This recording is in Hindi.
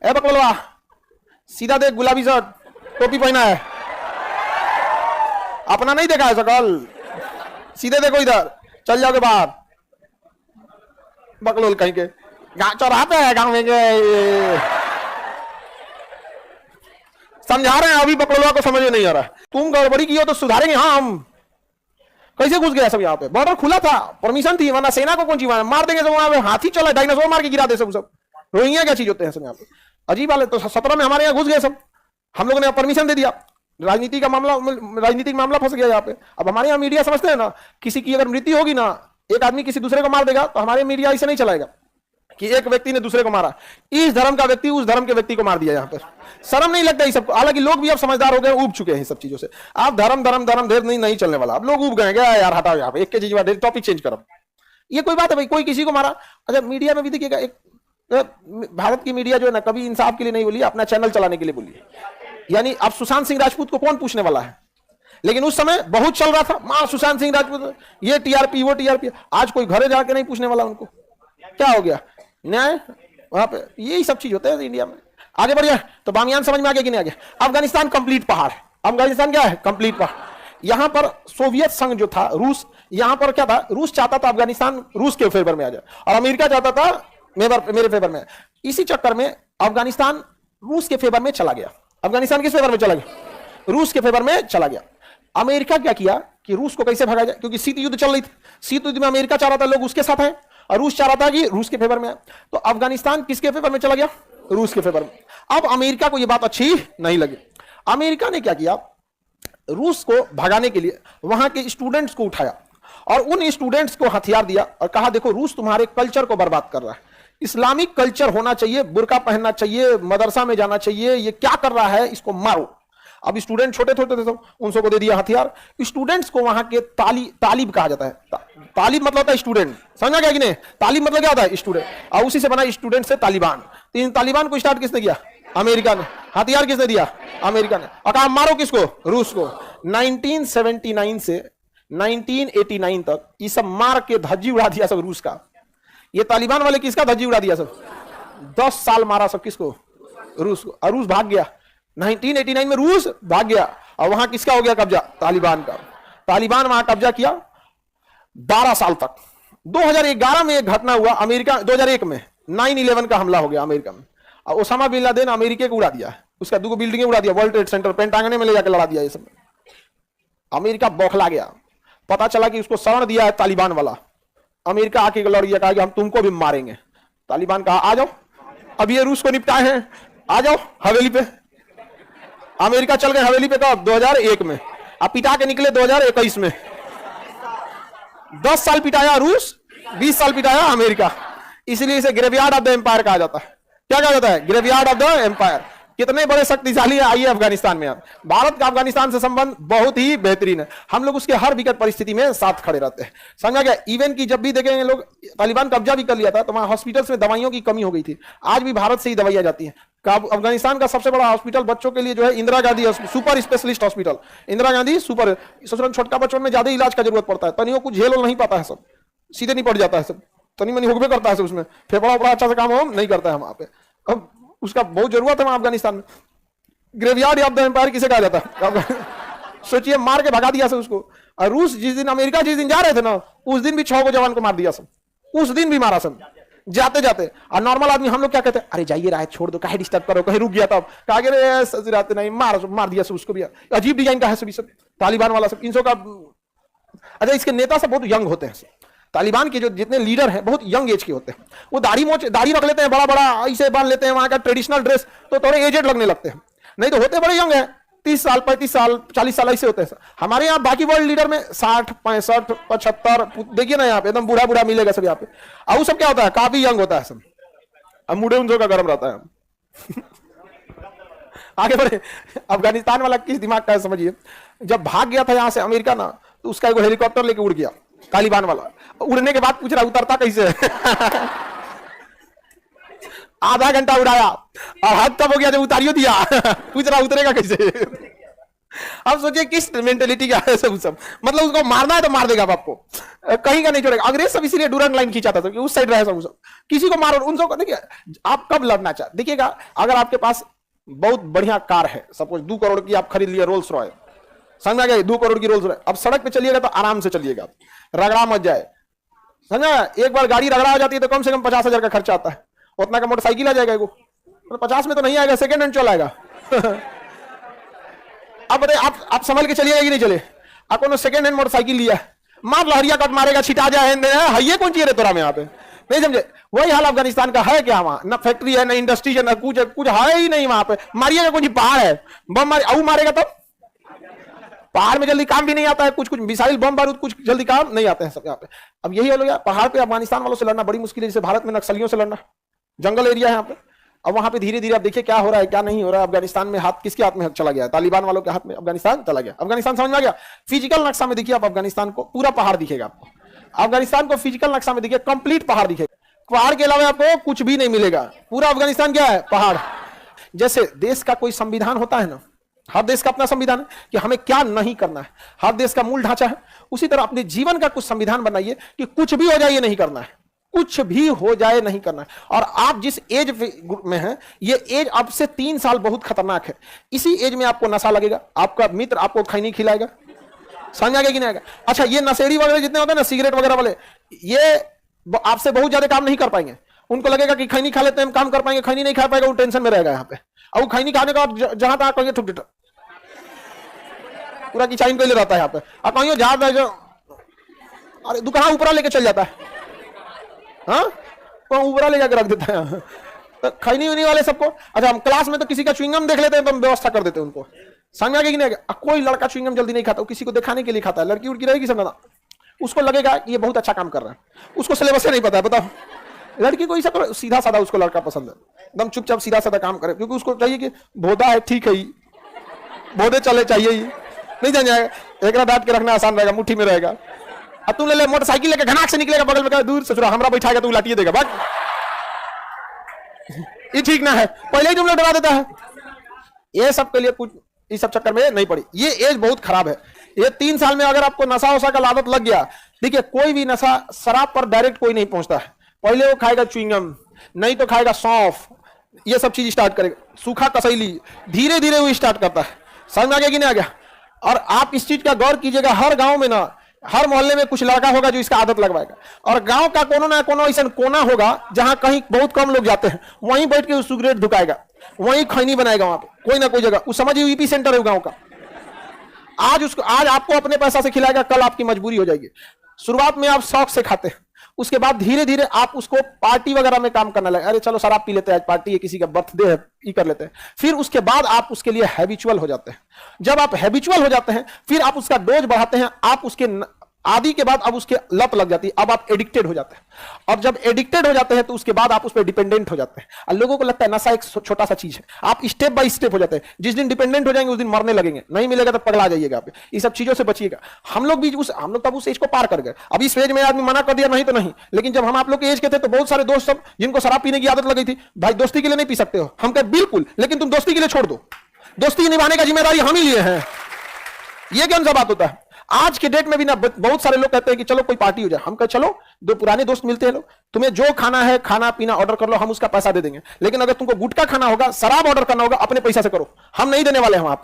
ए बकलवा, सीधा देख, गुलाबी शर्ट, टोपी पहना है, अपना नहीं देखा है शकल, सीधे देखो इधर, चल जाओगे बाहर। बकलोल कहीं के चौराहा पे है गांव में के, समझा रहे हैं, अभी बकलोलवा को समझ में नहीं आ रहा है। तुम गड़बड़ी की हो तो सुधारेंगे हम। कैसे घुस गया सब यहाँ पे? बॉर्डर खुला था, परमिशन थी, वरना सेना को कौन सी मार देंगे सब। वहां पे हाथी चला, डायनासोर मार के गिरा दे सब। रोहिंग्या क्या चीज होते हैं सब यहाँ पे, अजीब वाले। तो 17 में हमारे यहाँ घुस गए सब, हम लोगों ने परमिशन दे दिया, राजनीति का मामला, राजनीतिक मामला फंस गया यहाँ पे। अब हमारे यहाँ मीडिया समझते हैं ना, किसी की अगर मृत्यु होगी ना, एक आदमी किसी दूसरे को मार देगा, तो हमारे मीडिया ऐसे नहीं चलाएगा कि एक व्यक्ति ने दूसरे को मारा, इस धर्म का व्यक्ति उस धर्म के व्यक्ति को मार दिया। यहाँ पर शर्म नहीं लगता ये सब। हालांकि लोग भी अब समझदार हो गए, उब चुके हैं सब चीजों से। आप धर्म धर्म धर्म ढेर नहीं चलने वाला, अब लोग उब गए, क्या यार हटाओ यहाँ पे, एक के चीज टॉपिक चेंज करो। ये कोई बात है भाई, कोई किसी को मारा। अच्छा, मीडिया में भी देखिएगा, एक भारत की मीडिया जो है ना, कभी इंसाफ के लिए नहीं बोली, अपना चैनल चलाने के लिए बोली। यानी अब सुशांत सिंह राजपूत को कौन पूछने वाला है? लेकिन उस समय बहुत चल रहा था, मां सुशांत सिंह राजपूत, ये टीआरपी वो टीआरपी। आज कोई घरे जाके नहीं पूछने वाला उनको, क्या हो गया न्याय वहां पे। यही सब चीज होता है इंडिया में। आगे बढ़िए तो बामियान समझ में आ गया कि नहीं आ गया? अफगानिस्तान कंप्लीट पहाड़ है। अफगानिस्तान क्या है? कंप्लीट पहाड़। यहां पर सोवियत संघ जो था, रूस, यहां पर क्या था, रूस चाहता था अफगानिस्तान रूस के फेवर में आ जाए, और अमेरिका चाहता था मेरे फेवर में। इसी चक्कर में अफगानिस्तान रूस के फेवर में चला गया। अफगानिस्तान किस फेवर में चला गया? रूस के फेवर में चला गया। अमेरिका क्या किया कि रूस को कैसे भगाया जाए, क्योंकि शीत युद्ध चल रही थी। शीत युद्ध में अमेरिका चाह रहा था लोग उसके साथ हैं, और रूस चाह रहा था कि रूस के फेवर में है। तो अफगानिस्तान किसके फेवर में चला गया? रूस के फेवर में। अब अमेरिका को यह बात अच्छी नहीं लगी। अमेरिका ने क्या किया, रूस को भगाने के लिए वहां के स्टूडेंट्स को उठाया और उन स्टूडेंट्स को हथियार दिया और कहा, देखो रूस तुम्हारे कल्चर को बर्बाद कर रहा है, इस्लामिक कल्चर होना चाहिए, बुर्का पहनना चाहिए, मदरसा में जाना चाहिए, ये क्या कर रहा है, इसको मारो। अब स्टूडेंट छोटे छोटे थे, उन सबको दे दिया हथियार। स्टूडेंट्स को वहां के तालिब कहा जाता है। तालिब मतलब होता है स्टूडेंट, समझा गया कि नहीं? तालिब मतलब क्या होता है? स्टूडेंट। और उसी से बना स्टूडेंट से तालिबान। तो इन तालिबान को स्टार्ट किसने किया? अमेरिका ने। हथियार किसने दिया? अमेरिका ने। और कहा मारो किसको? रूस को। 1979 से 1989 तक ये सब मार के धज्जी उड़ा दिया सब रूस का। ये तालिबान वाले किसका धज्जी उड़ा दिया सब? 10 साल मारा सब किसको? रूस को। और रूस भाग गया। 1989 में रूस भाग गया और वहां किसका हो गया कब्जा? तालिबान का। तालिबान वहां कब्जा किया 12 साल तक। 2011 में एक घटना हुआ अमेरिका, 2001 में 9/11 का हमला हो गया अमेरिका में, और ओसामा बिन लादेन अमेरिका को उड़ा दिया, उसका 2 बिल्डिंगें उड़ा दिया, वर्ल्ड ट्रेड सेंटर पेंटागन में ले जाकर लड़ा दिया। ये सब अमेरिका बौखला गया। पता चला कि उसको शरण दिया है तालिबान वाला। अमेरिका आके लड़ गया, कहा कि हम तुमको भी मारेंगे। तालिबान कहा आ जाओ, अब ये रूस को निपटाए हैं, आ जाओ हवेली पे। अमेरिका चल गए हवेली पे कब? 2001 में। अब पिटा के निकले 2021 में। 10 साल पिटाया रूस, 20 साल पिटाया अमेरिका। इसलिए इसे ग्रेवयार्ड ऑफ द एम्पायर कहा जाता है। क्या कहा जाता है? Graveyard of the empire. कितने बड़े शक्तिशाली है आइए अफगानिस्तान में। आप भारत का अफगानिस्तान से संबंध बहुत ही बेहतरीन है। हम लोग उसके हर विकट परिस्थिति में साथ खड़े रहते हैं, समझा गया? इवन की जब भी देखेंगे लोग, तालिबान कब्जा भी कर लिया था तो वहां हॉस्पिटल्स में दवाइयों की कमी हो गई थी। आज भी भारत से ही दवाइयां जाती हैं। अफगानिस्तान का सबसे बड़ा हॉस्पिटल बच्चों के लिए जो है Indira Gandhi super specialist hospital, Indira Gandhi super. छोटका बच्चों में ज्यादा इलाज का जरूरत पड़ता है, तनियों कुछ झेल नहीं पाता है, सब सीधे नहीं पड़ जाता है, सब तनी मनी होगबे करता है सब, उसमें फेफड़ा उपड़ा अच्छा से काम हो नहीं करता है वहां पे। अब उसका बहुत जरूरत है वहां अफगानिस्तान में। ग्रेवयार्ड ऑफ द एम्पायर किसे कहा जाता है? सोचिए, मार के भगा दिया सब उसको। और रूस जिस दिन, अमेरिका जिस दिन जा रहे थे ना, उस दिन भी 6 जवान को मार दिया सब, उस दिन भी मारा सब जाते जाते। और नॉर्मल आदमी हम लोग क्या कहते हैं, अरे जाइए राय छोड़ दो, कहीं डिस्टर्ब करो, कहीं रुक गया तब कहा रहते नहीं, मार दिया सब उसको भी। अजीब डिजाइन का है सब तालिबान वाला सब, इन सब का। अच्छा, इसके नेता सब बहुत यंग होते हैं। तालिबान के जो जितने लीडर हैं बहुत यंग एज के होते हैं। वो दाढ़ी रख लेते हैं, बड़ा बड़ा ऐसे बांध लेते हैं, वहां का ट्रेडिशनल ड्रेस, तो थोड़े एजेड लगने लगते हैं। नहीं तो होते बड़े यंग हैं, 30 साल 35 साल 40 साल ऐसे होते हैं। हमारे यहाँ बाकी वर्ल्ड लीडर में 60 65 75 देखिए ना, यहाँ पे एकदम बूढ़ा बूढ़ा मिलेगा सब यहाँ पे। और वो सब क्या होता है, काफी यंग होता है सब। अब मुड़े उन का गर्म रहता है। आगे बढ़े। अफगानिस्तान वाला किस दिमाग का है समझिए। जब भाग गया था यहाँ से अमेरिका ना, तो उसका एक हेलीकॉप्टर लेके उड़ गया तालिबान वाला। उड़ने के बाद पूछ रहा उतरता कैसे? आधा घंटा उड़ाया और हद तब हो गया जब उतारियो दिया। पूछ रहा उतरेगा कैसे? आप सोचिए किस मेंटेलिटी का है सब मतलब उसको मारना है तो मार देगा आपको, कहीं का नहीं छोड़ेगा। अंग्रेज सब इसीलिए डूरंग लाइन खींचाता था कि उस साइड रहे सब किसी को मारो उन सब। देखिए आप कब लड़ना चाहते, देखिएगा अगर आपके पास बहुत बढ़िया कार है, सपोज 2 करोड़ की आप खरीद लिया रोल्स रॉय, समझ गए, 2 करोड़ की रोल्स रॉय, अब सड़क पे चलिएगा तो आराम से चलिएगा, रगड़ा मत जाए, समझा। एक बार गाड़ी रगड़ा हो जाती है तो कम से कम 50,000 का खर्चा आता है, उतना का मोटरसाइकिल आ जाएगा, 50 में तो नहीं आएगा, सेकेंड हैंड चलाएगा। अब बताइए आप संभल के चलिएगा कि नहीं चले, आपको सेकेंड हैंड मोटरसाइकिल लिया, मार लहरिया कट मारेगा, छिटा जाए, ये कौन चीज है तोरा में यहाँ पे, नहीं समझे। वही हाल अफगानिस्तान का है क्या, वहां ना फैक्ट्री है ना इंडस्ट्री है ना कुछ है ही नहीं वहां पे, मारिएगा कुछ पहाड़ है, बम मारेगा तो पहाड़ में जल्दी काम भी नहीं आता है, कुछ मिसाइल बम बारूद कुछ जल्दी काम नहीं आते हैं सब यहाँ पे। अब यही हो गया, पहाड़ पे अफगानिस्तान वालों से लड़ना बड़ी मुश्किल है, जैसे भारत में नक्सलियों से लड़ना, जंगल एरिया है यहाँ पे। अब वहां पे धीरे धीरे आप देखिए क्या हो रहा है क्या नहीं हो रहा है। अफगानिस्तान में हाथ किसके हाथ में चला गया, तालिबान वालों के हाथ में अफगानिस्तान चला गया। अफगानिस्तान समझ में आ गया। फिजिकल नक्शा में देखिए आप अफगानिस्तान को, पूरा पहाड़ दिखेगा आपको, अफगानिस्तान को फिजिकल नक्शा में देखिए कंप्लीट पहाड़ दिखेगा, पहाड़ के अलावा आपको कुछ भी नहीं मिलेगा, पूरा अफगानिस्तान क्या है, पहाड़। जैसे देश का कोई संविधान होता है ना, हर देश का अपना संविधान है कि हमें क्या नहीं करना है, हर देश का मूल ढांचा है, उसी तरह अपने जीवन का कुछ संविधान बनाइए कि कुछ भी हो जाए ये नहीं करना है, कुछ भी हो जाए नहीं करना है। और आप जिस एज में हैं, ये एज अब से 3 साल बहुत खतरनाक है। इसी एज में आपको नशा लगेगा, आपका मित्र आपको खैनी खिलाएगा, समझ आ गया कि नहीं आएगा। अच्छा ये नशेड़ी वगैरह जितने होते हैं ना, सिगरेट वगैरह वाले, ये आपसे बहुत ज्यादा काम नहीं कर पाएंगे, उनको लगेगा कि खैनी खा लेते हैं काम कर पाएंगे, खैनी नहीं खा पाएगा, वो टेंशन में रहेगा यहाँ पे। और वो खैनी खाने का जहां तक कहिए ठुक पूरा की चाइन ले रहता है यहाँ पे, अब कहीं जहां जो अरे दुकान ऊपरा लेके चल जाता है, हाँ तो ऊपरा ले जाकर रख देता है तो खैनी उनी वाले सबको। अच्छा हम क्लास में तो किसी का च्युइंगम देख लेते हैं तो हम व्यवस्था कर देते हैं उनको, समझ आ गया कि नहीं। कोई लड़का च्युइंगम जल्दी नहीं खाता, किसी को दिखाने के लिए खाता है, लड़की उड़की रहेगी समझना, उसको लगेगा कि ये बहुत अच्छा काम कर रहा है, उसको सिलेबस से नहीं पता है, बताओ। लड़की को ऐसा करो, सीधा साधा उसको लड़का पसंद है, एकदम चुपचाप सीधा साधा काम करे, क्योंकि उसको चाहिए कि भोदा है ठीक है, भोदे चले चाहिए ही नहीं जान जाएगा, एक डांट के रखना आसान रहेगा, मुट्ठी में रहेगा। अब तू ले मोटरसाइकिल लेके घनाक से निकलेगा, बगल में दूर ससुरा हमरा बैठाएगा तू लाटिए देगा, बस ये ठीक ना है, पहले ही तुम लोग डरा देता है। ये सब के लिए कुछ इस सब चक्कर में नहीं पड़ी, ये एज बहुत खराब है। ये 3 साल में अगर आपको नशा वशा का आदत लग गया, देखिए कोई भी नशा शराब पर डायरेक्ट कोई नहीं पहुंचता है, पहले वो खाएगा च्युइंगम, नहीं तो खाएगा सौंफ, ये सब चीज स्टार्ट करेगा, सूखा कसैली, धीरे धीरे वो स्टार्ट करता है, समझ में आ गया कि नहीं आ गया। और आप इस चीज का गौर कीजिएगा, हर गांव में ना, हर मोहल्ले में कुछ लड़का होगा जो इसका आदत लगवाएगा, और गांव का कोनो ना कोनो ऐसा कोना होगा जहां कहीं बहुत कम लोग जाते हैं, वहीं बैठ के सिगरेट धुकाएगा, वहीं खैनी बनाएगा, वहां पे कोई ना कोई जगह, उस समझिए ईपी सेंटर है गांव का। आज आपको अपने पैसा से खिलाएगा, कल आपकी मजबूरी हो जाएगी। शुरुआत में आप शौक से खाते हैं, उसके बाद धीरे धीरे आप उसको पार्टी वगैरह में काम करने लगे, अरे चलो शराब पी लेते हैं, आज पार्टी है, किसी का बर्थडे है, ये कर लेते हैं। फिर उसके बाद आप उसके लिए हैबिचुअल हो जाते हैं। जब आप हैबिचुअल हो जाते हैं, फिर आप उसका डोज बढ़ाते हैं, आप उसके आदि के बाद अब उसके लत लग जाती है, अब आप एडिक्टेड हो जाते हैं। और जब एडिक्टेड हो जाते हैं तो उसके बाद आप उस पर डिपेंडेंट हो जाते हैं। और लोगों को लगता है नशा एक छोटा सा चीज है, आप स्टेप बाय स्टेप हो जाते हैं। जिस दिन डिपेंडेंट हो जाएंगे उस दिन मरने लगेंगे, नहीं मिलेगा तो पगला जाइएगा आप। ये सब चीजों से बचिएगा। हम लोग तब उस एज को पार कर गए। अब इस एज में आदमी मना कर दिया नहीं तो नहीं, लेकिन जब हम आप लोग के एज के थे तो बहुत सारे दोस्त सब जिनको शराब पीने की आदत लगी थी, भाई दोस्ती के लिए नहीं पी सकते हो, हम कहे बिल्कुल, लेकिन तुम दोस्ती के लिए छोड़ दो, दोस्ती निभाने का जिम्मेदारी हम ही लिए हैं। ये कौन सा बात होता है। आज के डेट में भी ना बहुत सारे लोग कहते हैं कि चलो कोई पार्टी हो जाए, हम कहे चलो, दो पुराने दोस्त मिलते हैं, लोग तुम्हें जो खाना है खाना पीना ऑर्डर कर लो, हम उसका पैसा दे देंगे, लेकिन अगर तुमको गुटखा खाना होगा, शराब ऑर्डर करना होगा, अपने पैसा से करो, हम नहीं देने वाले हैं वहां